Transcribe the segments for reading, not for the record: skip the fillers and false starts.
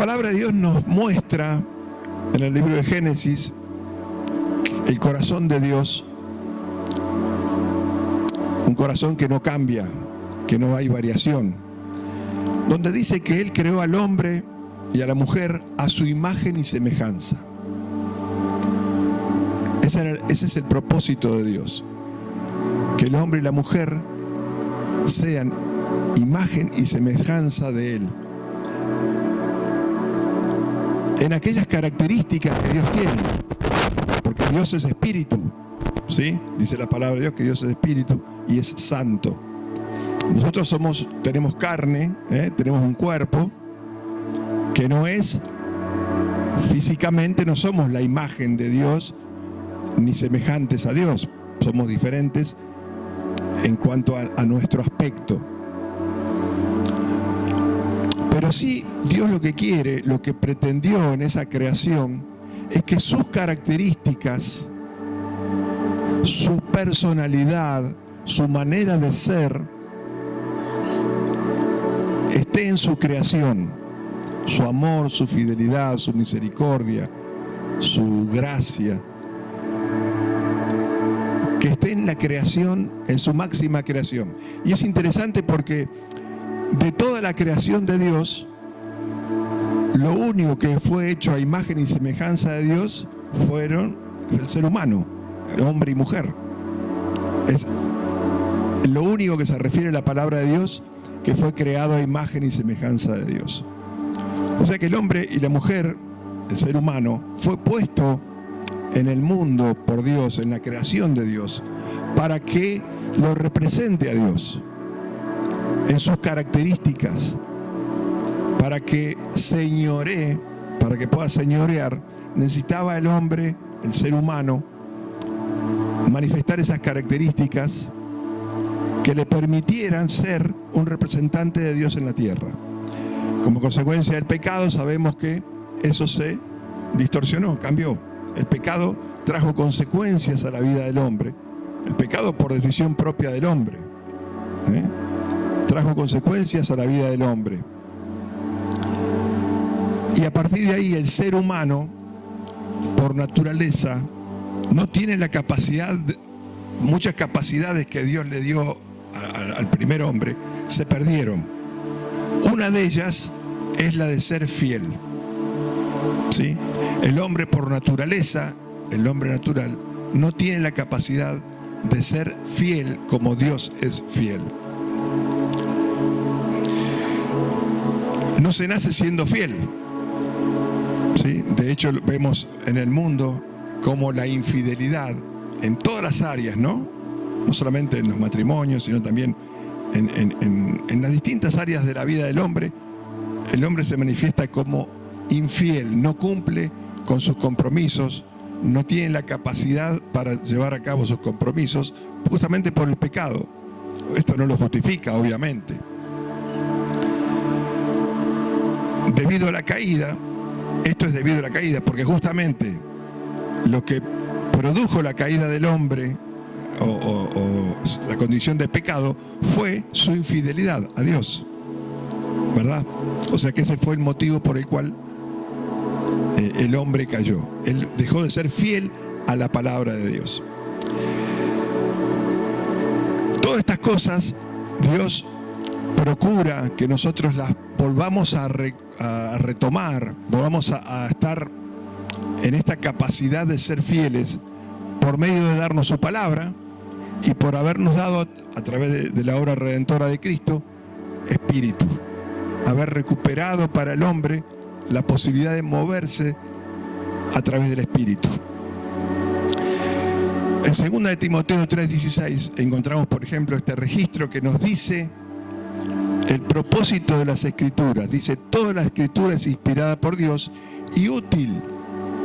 palabra de Dios nos muestra en el libro de Génesis el corazón de Dios, un corazón que no cambia, que no hay variación, donde dice que Él creó al hombre y a la mujer a su imagen y semejanza. Ese es el propósito de Dios, que el hombre y la mujer sean imagen y semejanza de Él, en aquellas características que Dios tiene, porque Dios es espíritu, ¿sí? Dice la palabra de Dios que Dios es espíritu y es santo. Nosotros tenemos carne, tenemos un cuerpo que no es, físicamente no somos la imagen de Dios ni semejantes a Dios, somos diferentes en cuanto a nuestro aspecto. Pero sí, Dios lo que quiere, lo que pretendió en esa creación, es que sus características, su personalidad, su manera de ser, esté en su creación. Su amor, su fidelidad, su misericordia, su gracia. Que esté en la creación, en su máxima creación. Y es interesante porque de toda la creación de Dios, lo único que fue hecho a imagen y semejanza de Dios fueron el ser humano, el hombre y mujer. Es lo único que se refiere a la palabra de Dios que fue creado a imagen y semejanza de Dios. O sea que el hombre y la mujer, el ser humano, fue puesto en el mundo por Dios, en la creación de Dios, para que lo represente a Dios en sus características, para que señoree, para que pueda señorear, necesitaba el hombre, el ser humano, manifestar esas características que le permitieran ser un representante de Dios en la tierra. Como consecuencia del pecado, sabemos que eso se distorsionó, cambió. El pecado trajo consecuencias a la vida del hombre. El pecado por decisión propia del hombre, trajo consecuencias a la vida del hombre. Y a partir de ahí el ser humano, por naturaleza, no tiene la capacidad, muchas capacidades que Dios le dio al primer hombre, se perdieron. Una de ellas es la de ser fiel, ¿sí? El hombre por naturaleza, el hombre natural, no tiene la capacidad de ser fiel como Dios es fiel. No se nace siendo fiel, ¿sí? De hecho, vemos en el mundo como la infidelidad en todas las áreas, ¿no? No solamente en los matrimonios, sino también en las distintas áreas de la vida del hombre. El hombre se manifiesta como infiel, no cumple con sus compromisos, no tiene la capacidad para llevar a cabo sus compromisos, justamente por el pecado. Esto no lo justifica, obviamente. Debido a la caída, esto es debido a la caída, porque justamente lo que produjo la caída del hombre o la condición de pecado fue su infidelidad a Dios, ¿verdad? O sea que ese fue el motivo por el cual el hombre cayó. Él dejó de ser fiel a la palabra de Dios. Todas estas cosas Dios procura que nosotros las volvamos a retomar, volvamos a estar en esta capacidad de ser fieles por medio de darnos su palabra y por habernos dado a través de la obra redentora de Cristo, espíritu. Haber recuperado para el hombre la posibilidad de moverse a través del espíritu. En 2 de Timoteo 3:16 encontramos, por ejemplo, este registro que nos dice el propósito de las Escrituras. Dice: toda la Escritura es inspirada por Dios y útil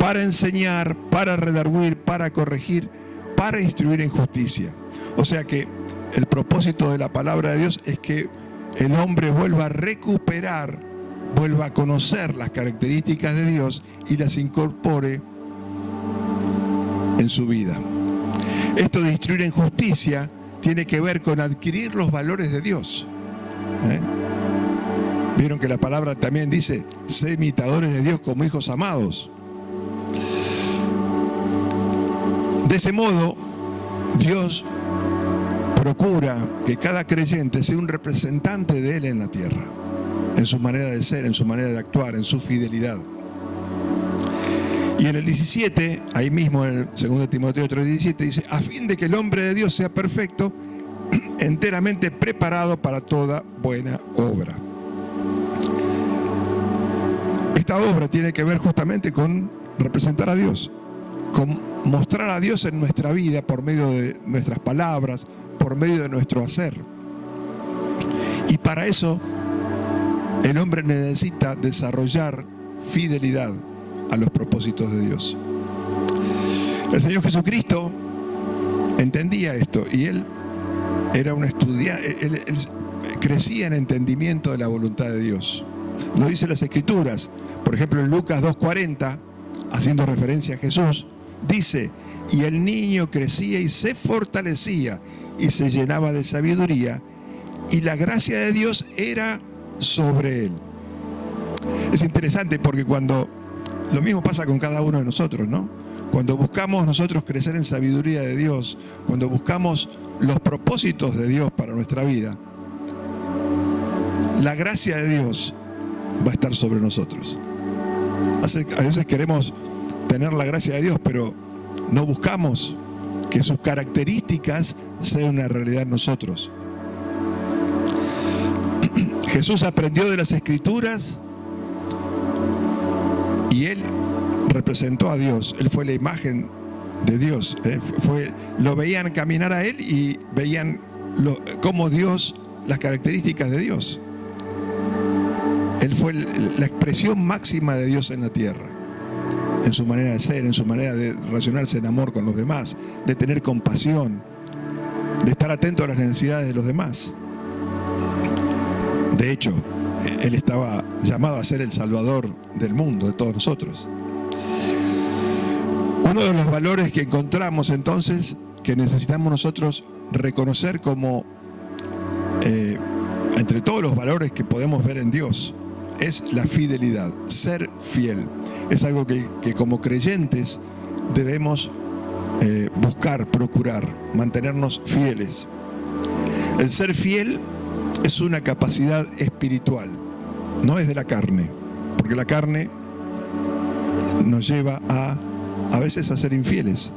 para enseñar, para redarguir, para corregir, para instruir en justicia. O sea que el propósito de la palabra de Dios es que el hombre vuelva a recuperar, vuelva a conocer las características de Dios y las incorpore en su vida. Esto de instruir en justicia tiene que ver con adquirir los valores de Dios. Vieron que la palabra también dice, sed imitadores de Dios como hijos amados. De ese modo, Dios procura que cada creyente sea un representante de Él en la tierra, en su manera de ser, en su manera de actuar, en su fidelidad. Y en el 17, ahí mismo en el 2 Timoteo 3:17, dice, a fin de que el hombre de Dios sea perfecto, enteramente preparado para toda buena obra. Esta obra tiene que ver justamente con representar a Dios, con mostrar a Dios en nuestra vida por medio de nuestras palabras, por medio de nuestro hacer. Y para eso el hombre necesita desarrollar fidelidad a los propósitos de Dios. El Señor Jesucristo entendía esto y Él era un estudiante, él crecía en entendimiento de la voluntad de Dios. Lo dicen las Escrituras. Por ejemplo, en Lucas 2:40, haciendo referencia a Jesús, dice, y el niño crecía y se fortalecía y se llenaba de sabiduría y la gracia de Dios era sobre él. Es interesante porque lo mismo pasa con cada uno de nosotros, ¿no? Cuando buscamos nosotros crecer en sabiduría de Dios, cuando buscamos los propósitos de Dios para nuestra vida, la gracia de Dios va a estar sobre nosotros. A veces queremos tener la gracia de Dios, pero no buscamos que sus características sean una realidad en nosotros. Jesús aprendió de las Escrituras y Él representó a Dios. Él fue la imagen de Dios. Lo veían caminar a Él y veían cómo Dios, las características de Dios. Él fue la expresión máxima de Dios en la tierra, en su manera de ser, en su manera de relacionarse en amor con los demás, de tener compasión, de estar atento a las necesidades de los demás. De hecho, Él estaba llamado a ser el Salvador del mundo, de todos nosotros. Uno de los valores que encontramos entonces, que necesitamos nosotros reconocer como, entre todos los valores que podemos ver en Dios, es la fidelidad, ser fiel. Es algo que como creyentes debemos buscar, procurar, mantenernos fieles. El ser fiel es una capacidad espiritual, no es de la carne, porque la carne nos lleva a veces a ser infieles.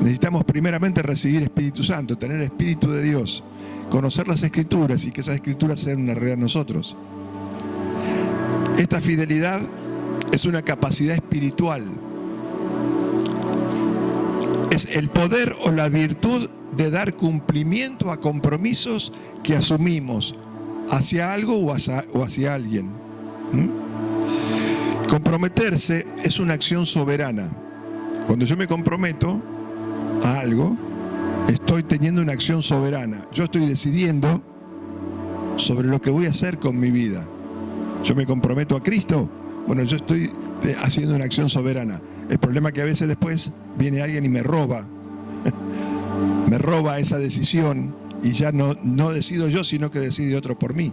Necesitamos primeramente recibir Espíritu Santo, tener Espíritu de Dios, conocer las Escrituras y que esas Escrituras sean una realidad en nosotros. Esta fidelidad es una capacidad espiritual. Es el poder o la virtud de dar cumplimiento a compromisos que asumimos hacia algo o hacia alguien. Comprometerse es una acción soberana. Cuando yo me comprometo a algo, estoy teniendo una acción soberana. Yo estoy decidiendo sobre lo que voy a hacer con mi vida. Yo me comprometo a Cristo. Bueno, yo estoy haciendo una acción soberana. El problema es que a veces después viene alguien y me roba esa decisión y ya no decido yo, sino que decide otro por mí.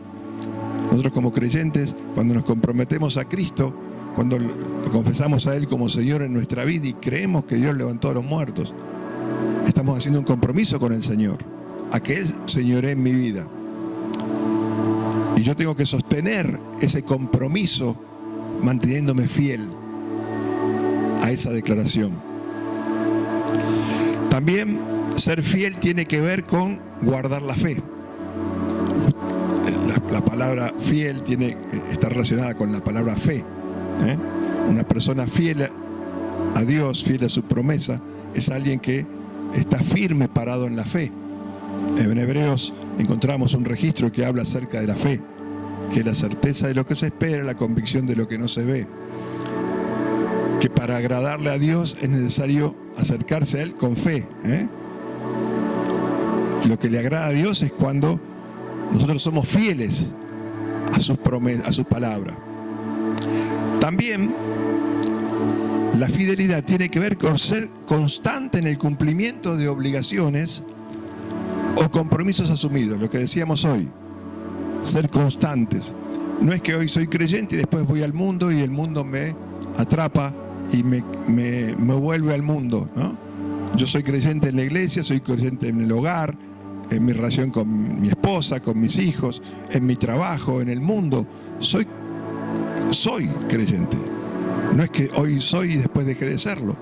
Nosotros como creyentes, cuando nos comprometemos a Cristo, cuando lo confesamos a Él como Señor en nuestra vida y creemos que Dios levantó a los muertos, estamos haciendo un compromiso con el Señor, a que Él señoree en mi vida. Y yo tengo que sostener ese compromiso manteniéndome fiel a esa declaración. También ser fiel tiene que ver con guardar la fe. La palabra fiel está relacionada con la palabra fe. Una persona fiel a Dios, fiel a su promesa, es alguien que está firme, parado en la fe. En Hebreos encontramos un registro que habla acerca de la fe, que es la certeza de lo que se espera, la convicción de lo que no se ve. Que para agradarle a Dios es necesario acercarse a Él con fe. Lo que le agrada a Dios es cuando nosotros somos fieles a sus promesas, a su palabra. También la fidelidad tiene que ver con ser constante en el cumplimiento de obligaciones o compromisos asumidos, lo que decíamos hoy, ser constantes. No es que hoy soy creyente y después voy al mundo y el mundo me atrapa y me vuelve al mundo, ¿no? Yo soy creyente en la iglesia, soy creyente en el hogar, en mi relación con mi esposa, con mis hijos, en mi trabajo, en el mundo. Soy creyente. No es que hoy soy y después dejé de serlo.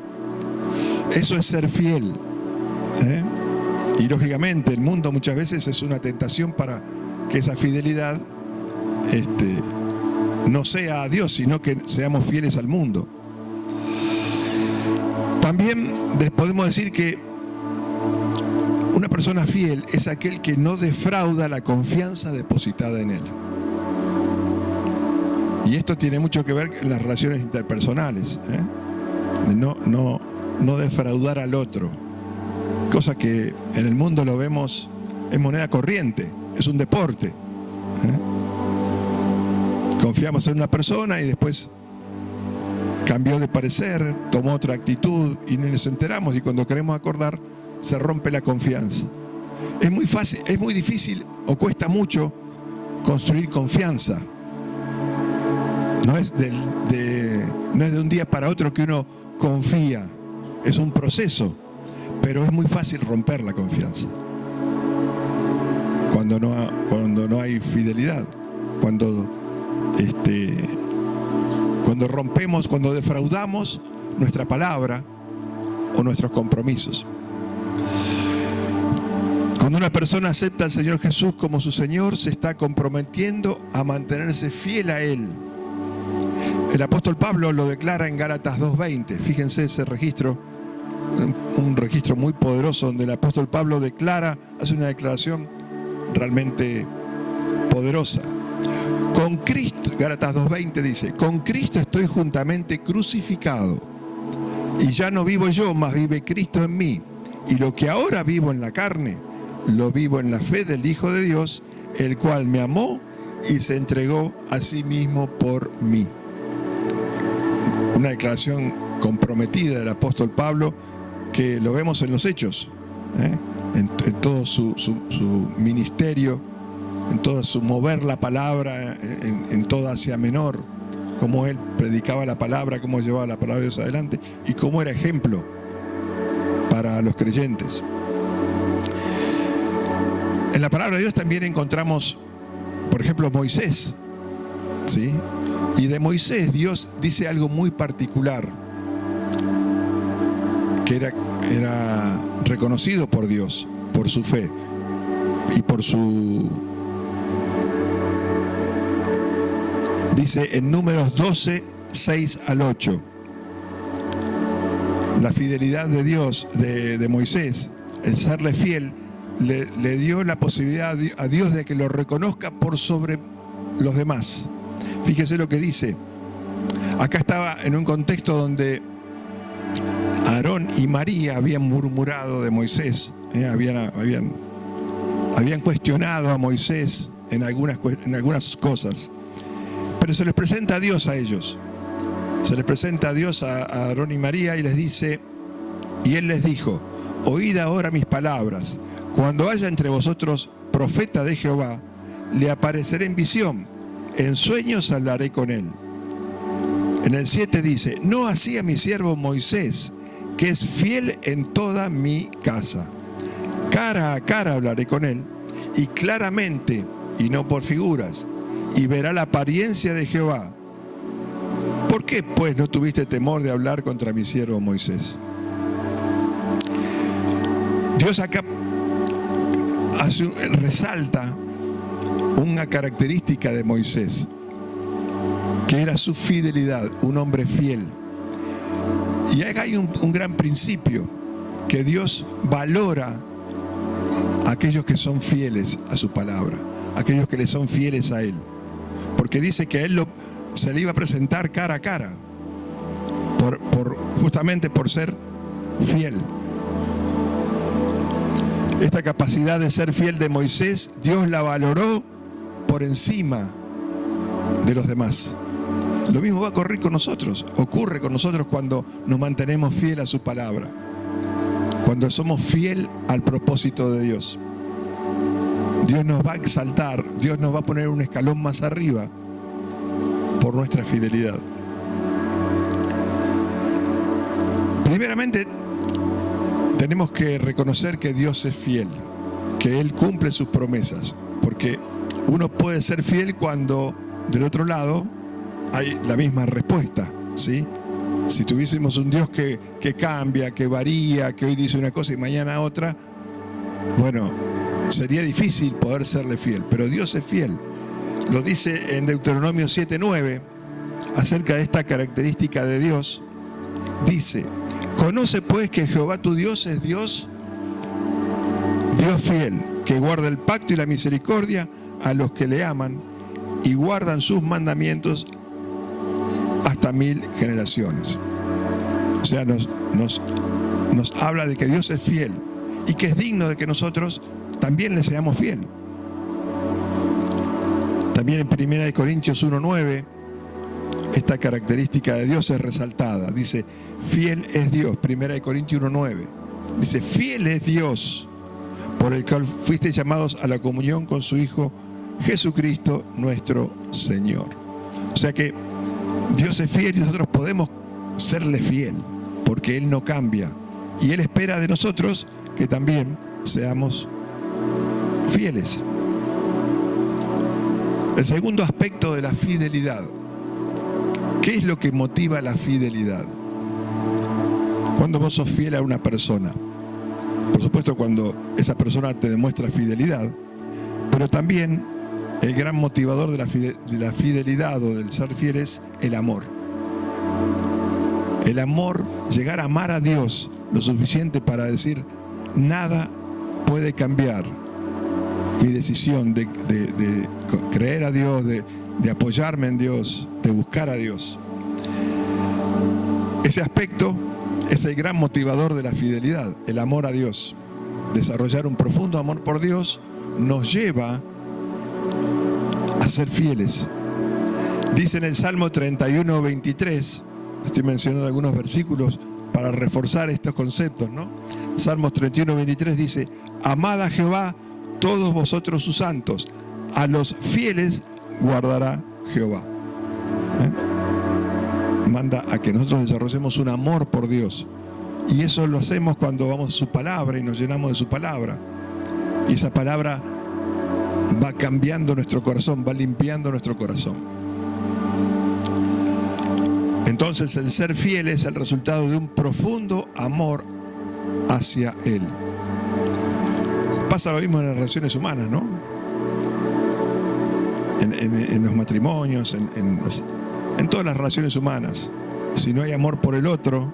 Eso es ser fiel, ¿eh? Y lógicamente el mundo muchas veces es una tentación para que esa fidelidad no sea a Dios, sino que seamos fieles al mundo. También podemos decir que una persona fiel es aquel que no defrauda la confianza depositada en él. Y esto tiene mucho que ver en las relaciones interpersonales, ¿eh? No defraudar al otro, cosa que en el mundo lo vemos en moneda corriente, es un deporte, ¿eh? Confiamos en una persona y después cambió de parecer, tomó otra actitud y no nos enteramos, y cuando queremos acordar se rompe la confianza. Es muy fácil, es muy difícil o cuesta mucho construir confianza. No es de un día para otro que uno confía, es un proceso, pero es muy fácil romper la confianza cuando no hay fidelidad, cuando rompemos, cuando defraudamos nuestra palabra o nuestros compromisos. Cuando una persona acepta al Señor Jesús como su Señor, se está comprometiendo a mantenerse fiel a Él. El apóstol Pablo lo declara en Gálatas 2:20. Fíjense ese registro, un registro muy poderoso donde el apóstol Pablo hace una declaración realmente poderosa. Con Cristo, Gálatas 2:20 dice, con Cristo estoy juntamente crucificado, y ya no vivo yo, mas vive Cristo en mí. Y lo que ahora vivo en la carne, lo vivo en la fe del Hijo de Dios, el cual me amó y se entregó a sí mismo por mí. Una declaración comprometida del apóstol Pablo que lo vemos en los Hechos, ¿eh? en todo su ministerio, en todo su mover la palabra, en toda Asia Menor, cómo él predicaba la palabra, cómo llevaba la palabra de Dios adelante y cómo era ejemplo para los creyentes. En la palabra de Dios también encontramos, por ejemplo, Moisés, ¿sí? Y de Moisés Dios dice algo muy particular, que era reconocido por Dios, por su fe y por su... Dice en Números 12, 6 al 8, la fidelidad de Dios, de Moisés, el serle fiel, le dio la posibilidad a Dios de que lo reconozca por sobre los demás. Fíjese lo que dice. Acá estaba en un contexto donde Aarón y María habían murmurado de Moisés, habían cuestionado a Moisés en algunas cosas. Pero se les presenta a Dios a ellos. Se les presenta a Dios a Aarón y María y les dice, y él les dijo, oíd ahora mis palabras. Cuando haya entre vosotros profeta de Jehová, le apareceré en visión, en sueños hablaré con él. En el 7 dice, no así a mi siervo Moisés, que es fiel en toda mi casa. Cara a cara hablaré con él, y claramente, y no por figuras, y verá la apariencia de Jehová. ¿Por qué, pues, no tuviste temor de hablar contra mi siervo Moisés? Dios acá resalta una característica de Moisés, que era su fidelidad, un hombre fiel. Y acá hay un gran principio, que Dios valora a aquellos que son fieles a su palabra, aquellos que le son fieles a Él. Porque dice que a Él se le iba a presentar cara a cara, justamente por ser fiel. Esta capacidad de ser fiel de Moisés, Dios la valoró por encima de los demás. Lo mismo va a ocurrir con nosotros, ocurre con nosotros cuando nos mantenemos fiel a su palabra, cuando somos fiel al propósito de Dios. Dios nos va a exaltar, Dios nos va a poner un escalón más arriba por nuestra fidelidad. Primeramente, tenemos que reconocer que Dios es fiel, que Él cumple sus promesas, porque uno puede ser fiel cuando del otro lado hay la misma respuesta, ¿sí? Si tuviésemos un Dios que cambia, que varía, que hoy dice una cosa y mañana otra, bueno, sería difícil poder serle fiel, pero Dios es fiel. Lo dice en Deuteronomio 7:9, acerca de esta característica de Dios, dice: conoce pues que Jehová tu Dios es Dios fiel, que guarda el pacto y la misericordia a los que le aman y guardan sus mandamientos hasta 1000 generaciones. O sea, nos habla de que Dios es fiel y que es digno de que nosotros también le seamos fiel. También en 1 Corintios 1:9, esta característica de Dios es resaltada. Dice, fiel es Dios. 1 Corintios 1:9. Dice, fiel es Dios, por el cual fuisteis llamados a la comunión con su Hijo Jesucristo nuestro Señor. O sea que Dios es fiel y nosotros podemos serle fiel, porque Él no cambia. Y Él espera de nosotros que también seamos fieles. El segundo aspecto de la fidelidad. ¿Qué es lo que motiva la fidelidad? Cuando vos sos fiel a una persona. Por supuesto, cuando esa persona te demuestra fidelidad, pero también el gran motivador de la fidelidad o del ser fiel es el amor. El amor, llegar a amar a Dios lo suficiente para decir, nada puede cambiar mi decisión de creer a Dios, de apoyarme en Dios, de buscar a Dios. Ese aspecto es el gran motivador de la fidelidad, el amor a Dios. Desarrollar un profundo amor por Dios nos lleva a ser fieles. Dice en el Salmo 31:23, estoy mencionando algunos versículos para reforzar estos conceptos, ¿no? Salmos 31:23 dice, amad a Jehová todos vosotros sus santos, a los fieles guardará Jehová. Manda a que nosotros desarrollemos un amor por Dios. Y eso lo hacemos cuando vamos a su palabra y nos llenamos de su palabra. Y esa palabra va cambiando nuestro corazón, va limpiando nuestro corazón. Entonces el ser fiel es el resultado de un profundo amor hacia Él. Pasa lo mismo en las relaciones humanas, ¿no? En los matrimonios, en todas las relaciones humanas. Si no hay amor por el otro,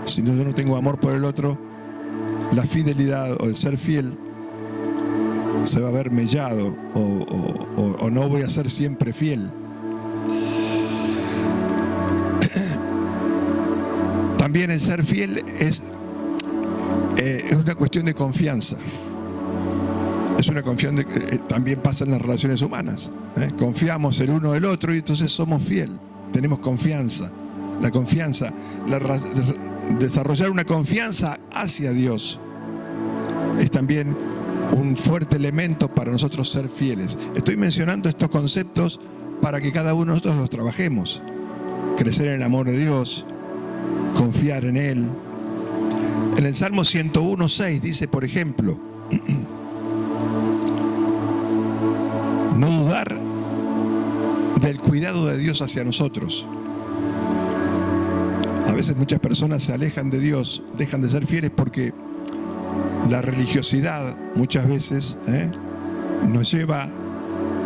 si yo no tengo amor por el otro, la fidelidad o el ser fiel se va a ver mellado o no voy a ser siempre fiel. También el ser fiel es una cuestión de confianza. Es una confianza que también pasa en las relaciones humanas. Confiamos el uno del otro y entonces somos fiel. Tenemos confianza. La confianza, desarrollar una confianza hacia Dios es también un fuerte elemento para nosotros ser fieles. Estoy mencionando estos conceptos para que cada uno de nosotros los trabajemos. Crecer en el amor de Dios, confiar en Él. En el Salmo 101:6 dice, por ejemplo, no dudar del cuidado de Dios hacia nosotros. A veces muchas personas se alejan de Dios, dejan de ser fieles porque la religiosidad muchas veces nos lleva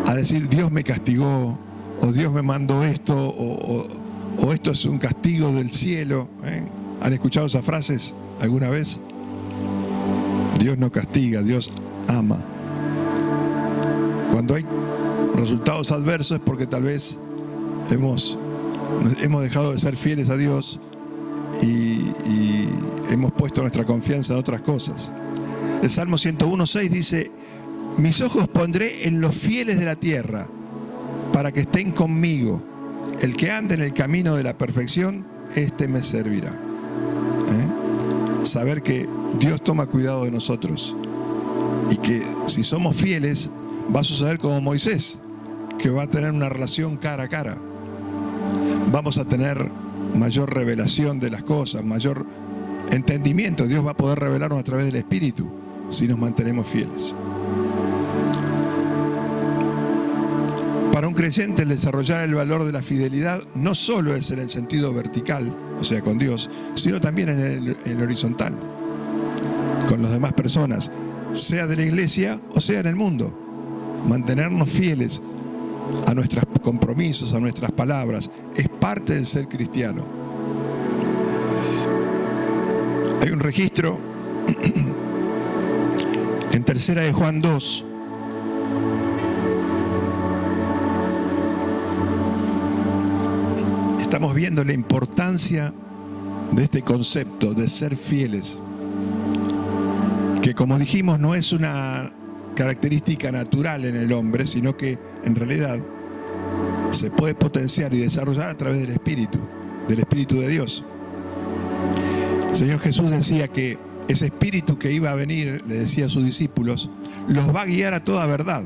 a decir Dios me castigó, o Dios me mandó esto, o esto es un castigo del cielo. ¿Han escuchado esas frases alguna vez? Dios no castiga, Dios ama. Cuando hay resultados adversos es porque tal vez hemos dejado de ser fieles a Dios y hemos puesto nuestra confianza en otras cosas. El Salmo 101:6 dice, mis ojos pondré en los fieles de la tierra para que estén conmigo. El que ande en el camino de la perfección, este me servirá. Saber que Dios toma cuidado de nosotros y que si somos fieles va a suceder como Moisés, que va a tener una relación cara a cara. vamos a tener mayor revelación de las cosas, mayor entendimiento. Dios va a poder revelarnos a través del Espíritu si nos mantenemos fieles. Para un creyente, el desarrollar el valor de la fidelidad no solo es en el sentido vertical, o sea, con Dios, sino también en el horizontal, con las demás personas, sea de la iglesia o sea en el mundo. Mantenernos fieles a nuestros compromisos, a nuestras palabras, es parte del ser cristiano. Hay un registro en Tercera de Juan 2, estamos viendo la importancia de este concepto de ser fieles, que como dijimos no es una característica natural en el hombre, sino que en realidad se puede potenciar y desarrollar a través del Espíritu de Dios. El Señor Jesús decía que ese Espíritu que iba a venir, le decía a sus discípulos, los va a guiar a toda verdad.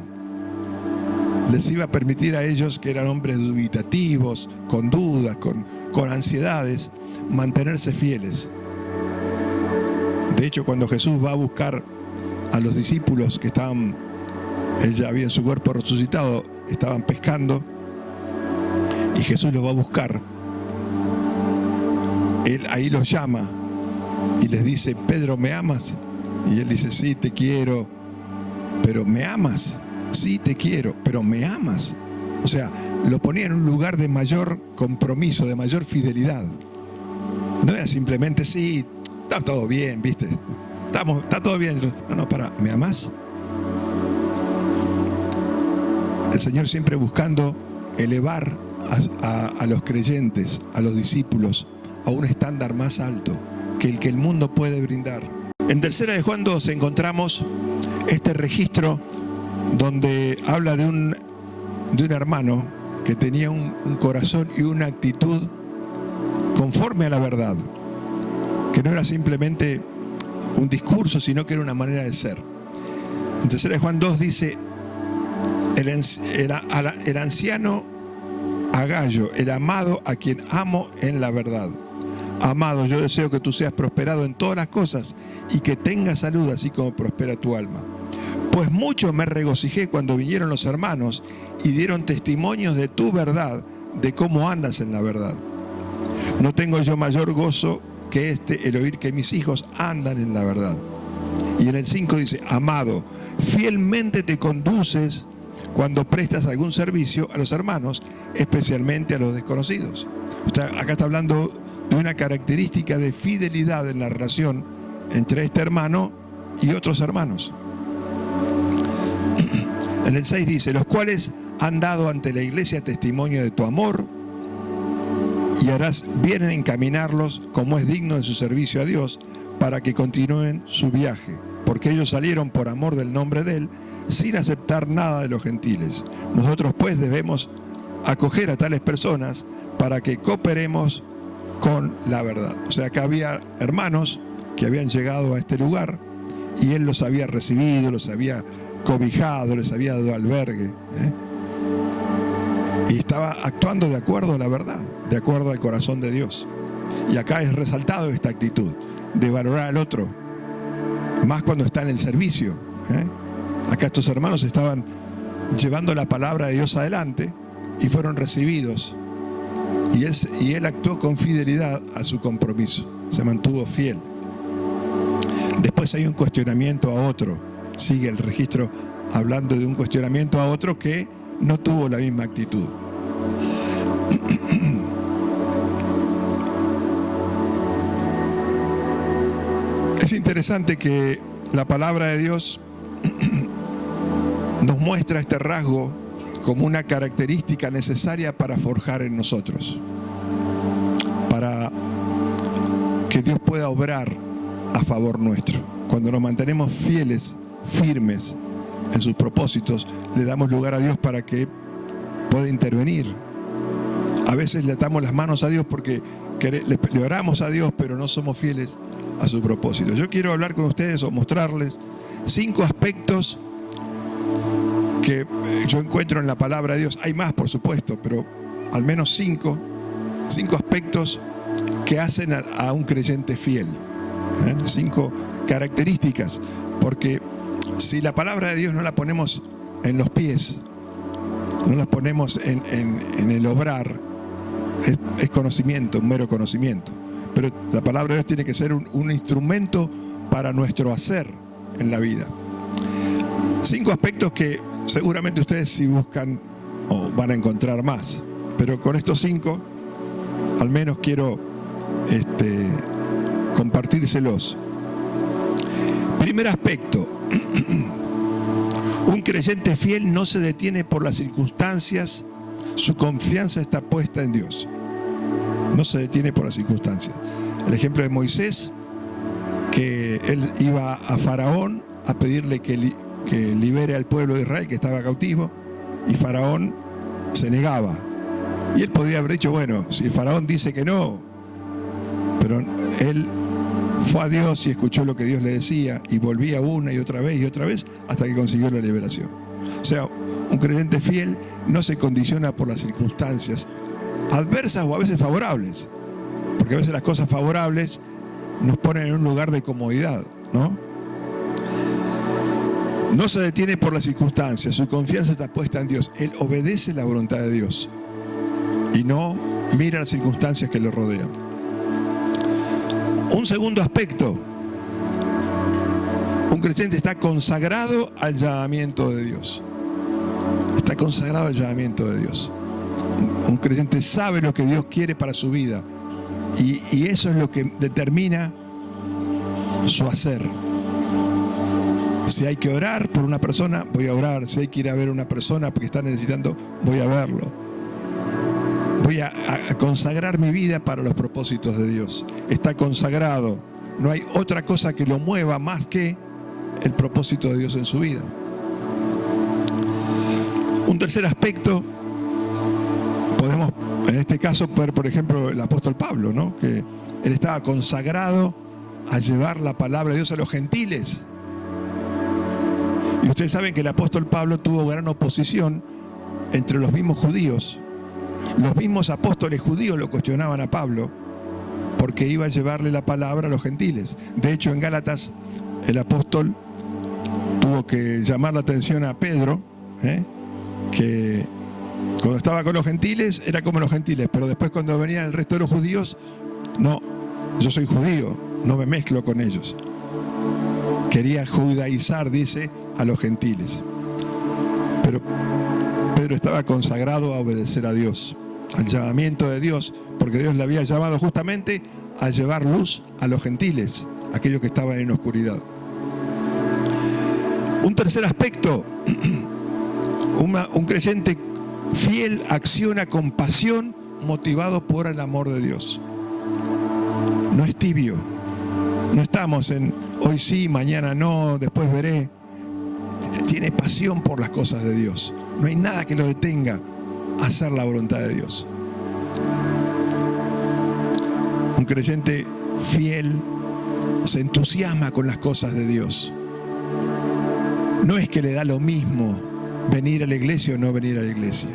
Les iba a permitir a ellos, que eran hombres dubitativos, con dudas, con ansiedades, mantenerse fieles. De hecho, cuando Jesús va a buscar a los discípulos que estaban, él ya había en su cuerpo resucitado, estaban pescando, y Jesús los va a buscar. Él ahí los llama y les dice: Pedro, ¿me amas? Y él dice: sí, te quiero. Pero ¿me amas? Sí, te quiero, pero ¿me amas? O sea, lo ponía en un lugar de mayor compromiso, de mayor fidelidad. No era simplemente: sí, está todo bien, ¿viste? Está todo bien. No, ¿me amás? El Señor siempre buscando elevar a los creyentes, a los discípulos, a un estándar más alto que el mundo puede brindar. En Tercera de Juan 2 encontramos este registro donde habla de un hermano que tenía un corazón y una actitud conforme a la verdad, que no era simplemente un discurso, sino que era una manera de ser. En Tercera de Juan 2 dice: el anciano Agallo, el amado, a quien amo en la verdad. Amado, yo deseo que tú seas prosperado en todas las cosas y que tengas salud, así como prospera tu alma. Pues mucho me regocijé cuando vinieron los hermanos y dieron testimonios de tu verdad, de cómo andas en la verdad. No tengo yo mayor gozo que el oír que mis hijos andan en la verdad. Y en el 5 dice: amado, fielmente te conduces cuando prestas algún servicio a los hermanos, especialmente a los desconocidos. Acá está hablando de una característica de fidelidad en la relación entre este hermano y otros hermanos. En el 6 dice: los cuales han dado ante la iglesia testimonio de tu amor, y harás bien en encaminarlos como es digno de su servicio a Dios, para que continúen su viaje, porque ellos salieron por amor del nombre de Él, sin aceptar nada de los gentiles. Nosotros pues debemos acoger a tales personas para que cooperemos con la verdad. O sea, acá había hermanos que habían llegado a este lugar y Él los había recibido, los había cobijado, les había dado albergue, y estaba actuando de acuerdo a la verdad, de acuerdo al corazón de Dios. Y acá es resaltado esta actitud de valorar al otro, más cuando está en el servicio. Acá estos hermanos estaban llevando la palabra de Dios adelante y fueron recibidos. Y él actuó con fidelidad a su compromiso, se mantuvo fiel. Después hay un cuestionamiento a otro. Sigue el registro hablando de un cuestionamiento a otro que no tuvo la misma actitud. Es interesante que la palabra de Dios nos muestra este rasgo como una característica necesaria para forjar en nosotros, para que Dios pueda obrar a favor nuestro. Cuando nos mantenemos fieles, firmes en sus propósitos, le damos lugar a Dios para que pueda intervenir. A veces le atamos las manos a Dios porque le oramos a Dios, pero no somos fieles a su propósito. Yo quiero hablar con ustedes o mostrarles 5 aspectos que yo encuentro en la palabra de Dios. Hay más, por supuesto, pero al menos 5 5 aspectos que hacen a un creyente fiel. 5 características, porque si la palabra de Dios no la ponemos en los pies, no la ponemos en el obrar, es conocimiento, un mero conocimiento. Pero la palabra de Dios tiene que ser un instrumento para nuestro hacer en la vida. 5 aspectos que seguramente ustedes, si buscan, van a encontrar más, pero con estos 5 al menos quiero compartírselos. Primer aspecto: un creyente fiel no se detiene por las circunstancias, su confianza está puesta en Dios. No se detiene por las circunstancias. El ejemplo de Moisés, que él iba a Faraón a pedirle que libere al pueblo de Israel que estaba cautivo, y Faraón se negaba. Y él podía haber dicho, bueno, si Faraón dice que no, pero él fue a Dios y escuchó lo que Dios le decía y volvía una y otra vez hasta que consiguió la liberación. O sea, un creyente fiel no se condiciona por las circunstancias adversas o a veces favorables, porque a veces las cosas favorables nos ponen en un lugar de comodidad, ¿no? No se detiene por las circunstancias, su confianza está puesta en Dios. Él obedece la voluntad de Dios y no mira las circunstancias que le rodean. Un segundo aspecto: un creyente está consagrado al llamamiento de Dios. Está consagrado al llamamiento de Dios. Un creyente sabe lo que Dios quiere para su vida y eso es lo que determina su hacer. Si hay que orar por una persona, voy a orar. Si hay que ir a ver a una persona porque está necesitando, voy a verlo. Voy a consagrar mi vida para los propósitos de Dios. Está consagrado. No hay otra cosa que lo mueva más que el propósito de Dios en su vida. Un tercer aspecto, podemos en este caso ver, por ejemplo, el apóstol Pablo, ¿no? Que él estaba consagrado a llevar la palabra de Dios a los gentiles. Y ustedes saben que el apóstol Pablo tuvo gran oposición entre los mismos judíos. Los mismos apóstoles judíos lo cuestionaban a Pablo porque iba a llevarle la palabra a los gentiles. De hecho, en Gálatas, el apóstol tuvo que llamar la atención a Pedro, que cuando estaba con los gentiles era como los gentiles, pero después cuando venían el resto de los judíos, no, yo soy judío, no me mezclo con ellos. Quería judaizar, dice, a los gentiles. Pero Pedro estaba consagrado a obedecer a Dios, al llamamiento de Dios, porque Dios le había llamado justamente a llevar luz a los gentiles, aquellos que estaban en oscuridad. Un tercer aspecto: un creyente fiel acciona con pasión, motivado por el amor de Dios. No es tibio. No estamos en hoy sí, mañana no, después veré. Tiene pasión por las cosas de Dios. No hay nada que lo detenga a hacer la voluntad de Dios. Un creyente fiel se entusiasma con las cosas de Dios. No es que le da lo mismo venir a la iglesia o no venir a la iglesia.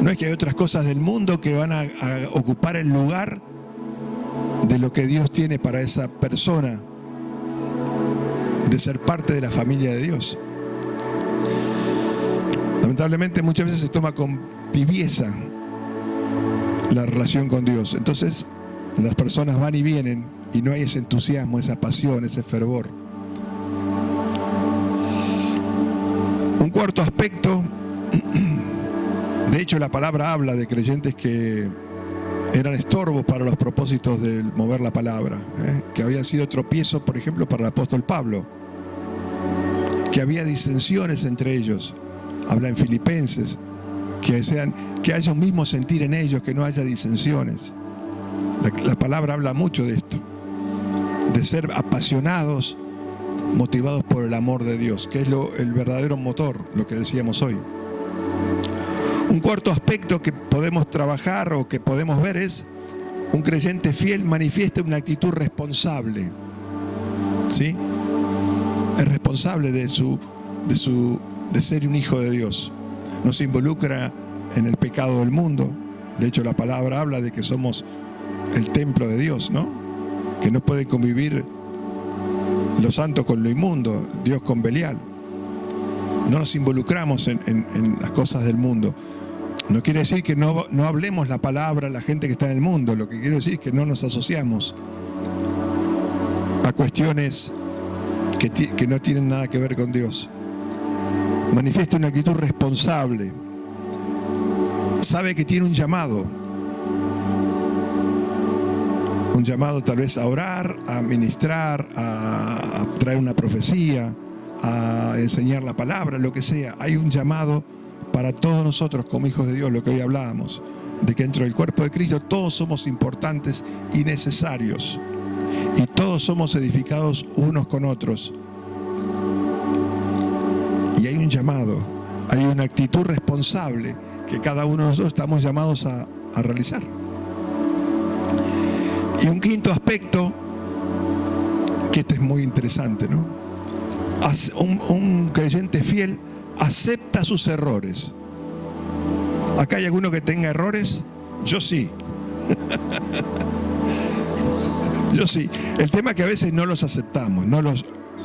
No es que hay otras cosas del mundo que van a ocupar el lugar de lo que Dios tiene para esa persona, de ser parte de la familia de Dios. Lamentablemente muchas veces se toma con tibieza la relación con Dios. Entonces las personas van y vienen y no hay ese entusiasmo, esa pasión, ese fervor. Un cuarto aspecto, de hecho la palabra habla de creyentes que eran estorbos para los propósitos de mover la palabra, que habían sido tropiezo, por ejemplo, para el apóstol Pablo, que había disensiones entre ellos. Habla en Filipenses, que haya un mismo sentir en ellos, que no haya disensiones. La palabra habla mucho de esto, de ser apasionados, motivados por el amor de Dios, que es el verdadero motor, lo que decíamos hoy. Un cuarto aspecto que podemos trabajar o que podemos ver es: un creyente fiel manifiesta una actitud responsable. ¿Sí? Es responsable de ser un hijo de Dios. No se involucra en el pecado del mundo, De hecho, la palabra habla de que somos el templo de Dios, ¿no? Que no puede convivir lo santo con lo inmundo, Dios con Belial. No nos involucramos en las cosas del mundo. No quiere decir que no hablemos la palabra a la gente que está en el mundo. Lo que quiero decir es que no nos asociamos a cuestiones que no tienen nada que ver con Dios. Manifiesta una actitud responsable. Sabe que tiene un llamado. Un llamado tal vez a orar, a ministrar, a traer una profecía, a enseñar la palabra, lo que sea. Hay un llamado para todos nosotros como hijos de Dios, lo que hoy hablábamos, de que dentro del cuerpo de Cristo todos somos importantes y necesarios. Y todos somos edificados unos con otros. Y hay un llamado, hay una actitud responsable que cada uno de nosotros estamos llamados a realizar. Y un quinto aspecto, que este es muy interesante, ¿no? Un creyente fiel acepta sus errores. ¿Acá hay alguno que tenga errores? Yo sí. Yo sí. El tema es que a veces no los aceptamos,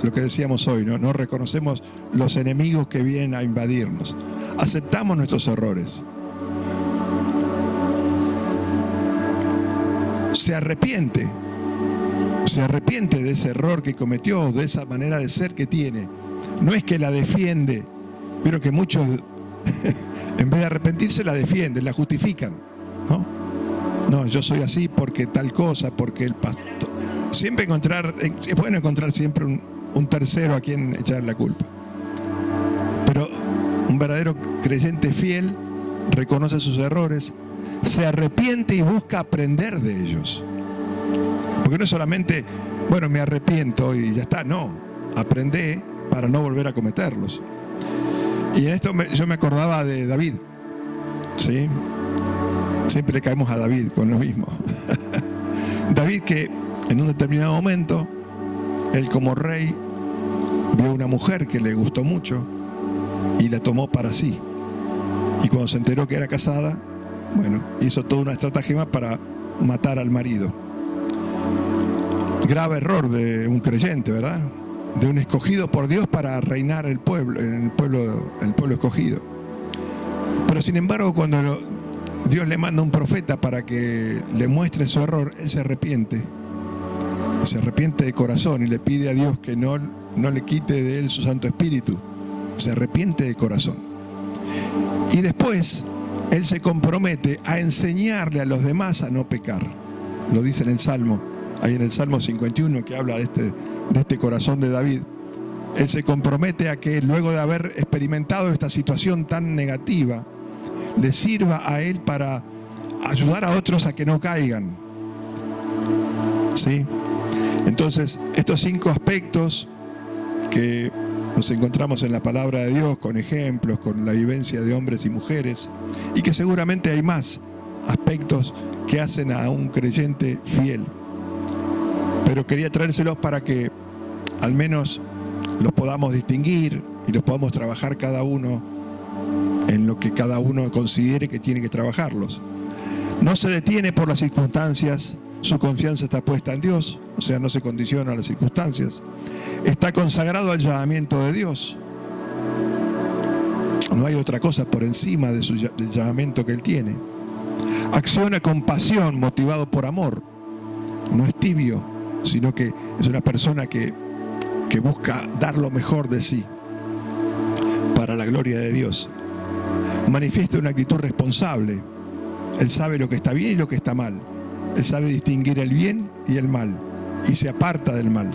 lo que decíamos hoy, ¿no? No reconocemos los enemigos que vienen a invadirnos. Aceptamos nuestros errores. Se arrepiente de ese error que cometió, de esa manera de ser que tiene. No es que la defiende, pero que muchos, en vez de arrepentirse, la defienden, la justifican, ¿no? No, yo soy así porque tal cosa, porque el pastor. Es bueno encontrar siempre un tercero a quien echar la culpa. Pero un verdadero creyente fiel reconoce sus errores, se arrepiente y busca aprender de ellos. Porque no es solamente, bueno, me arrepiento y ya está. No, aprende para no volver a cometerlos. Y en esto yo me acordaba de David, ¿sí? Siempre le caemos a David con lo mismo. David, que en un determinado momento, él como rey vio una mujer que le gustó mucho y la tomó para sí. Y cuando se enteró que era casada, bueno, hizo toda una estratagema para matar al marido. Grave error de un creyente, ¿verdad? De un escogido por Dios para reinar el pueblo escogido. Pero sin embargo, cuando Dios le manda un profeta para que le muestre su error, él se arrepiente de corazón y le pide a Dios que no le quite de él su Santo Espíritu. Se arrepiente de corazón. Y después él se compromete a enseñarle a los demás a no pecar. Lo dice en el Salmo, ahí en el Salmo 51, que habla de este corazón de David. Él se compromete a que luego de haber experimentado esta situación tan negativa, le sirva a él para ayudar a otros a que no caigan. ¿Sí? Entonces, estos 5 aspectos que nos encontramos en la palabra de Dios, con ejemplos, con la vivencia de hombres y mujeres, y que seguramente hay más aspectos que hacen a un creyente fiel. Pero quería traérselos para que al menos los podamos distinguir y los podamos trabajar cada uno en lo que cada uno considere que tiene que trabajarlos. No se detiene por las circunstancias, su confianza está puesta en Dios, o sea, no se condiciona a las circunstancias. Está consagrado al llamamiento de Dios. No hay otra cosa por encima del llamamiento que él tiene. Acciona con pasión, motivado por amor. No es tibio, sino que es una persona que busca dar lo mejor de sí para la gloria de Dios. Manifiesta una actitud responsable. Él sabe lo que está bien y lo que está mal. Él sabe distinguir el bien y el mal y se aparta del mal.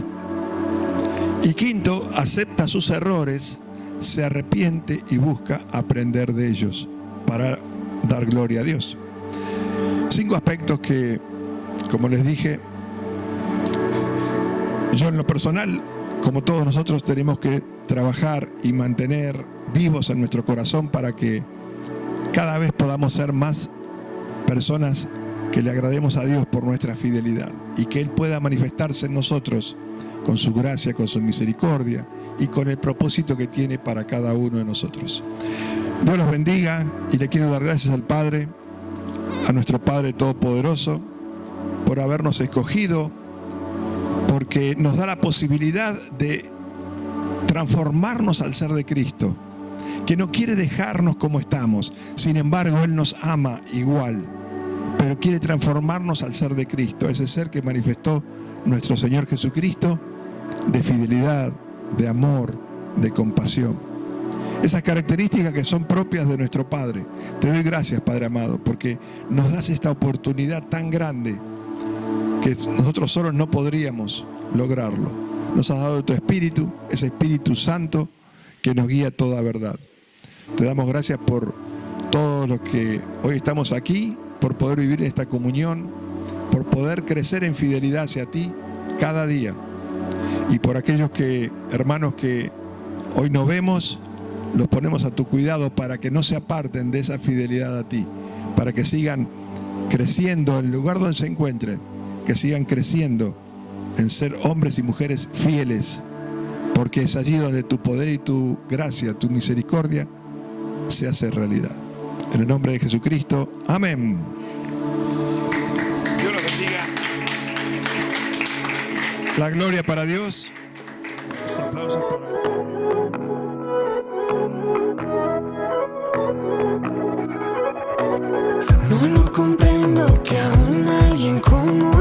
Y quinto, acepta sus errores, se arrepiente y busca aprender de ellos para dar gloria a Dios. 5 aspectos que, como les dije, yo en lo personal, como todos nosotros, tenemos que trabajar y mantener vivos en nuestro corazón para que cada vez podamos ser más personas que le agrademos a Dios por nuestra fidelidad y que Él pueda manifestarse en nosotros con su gracia, con su misericordia y con el propósito que tiene para cada uno de nosotros. Dios los bendiga y le quiero dar gracias al Padre, a nuestro Padre Todopoderoso por habernos escogido, porque nos da la posibilidad de transformarnos al ser de Cristo, que no quiere dejarnos como estamos. Sin embargo, Él nos ama igual, pero quiere transformarnos al ser de Cristo, ese ser que manifestó nuestro Señor Jesucristo, de fidelidad, de amor, de compasión. Esas características que son propias de nuestro Padre. Te doy gracias, Padre amado, porque nos das esta oportunidad tan grande que nosotros solos no podríamos lograrlo. Nos has dado tu Espíritu, ese Espíritu Santo que nos guía a toda verdad. Te damos gracias por todos los que hoy estamos aquí, por poder vivir en esta comunión, por poder crecer en fidelidad hacia ti cada día. Y por aquellos hermanos que hoy no vemos, los ponemos a tu cuidado para que no se aparten de esa fidelidad a ti, para que sigan creciendo en el lugar donde se encuentren, que sigan creciendo en ser hombres y mujeres fieles, porque es allí donde tu poder y tu gracia, tu misericordia se hace realidad. En el nombre de Jesucristo, amén. Dios los bendiga. La gloria para Dios. Los aplausos para el Padre. No lo comprendo que aún alguien como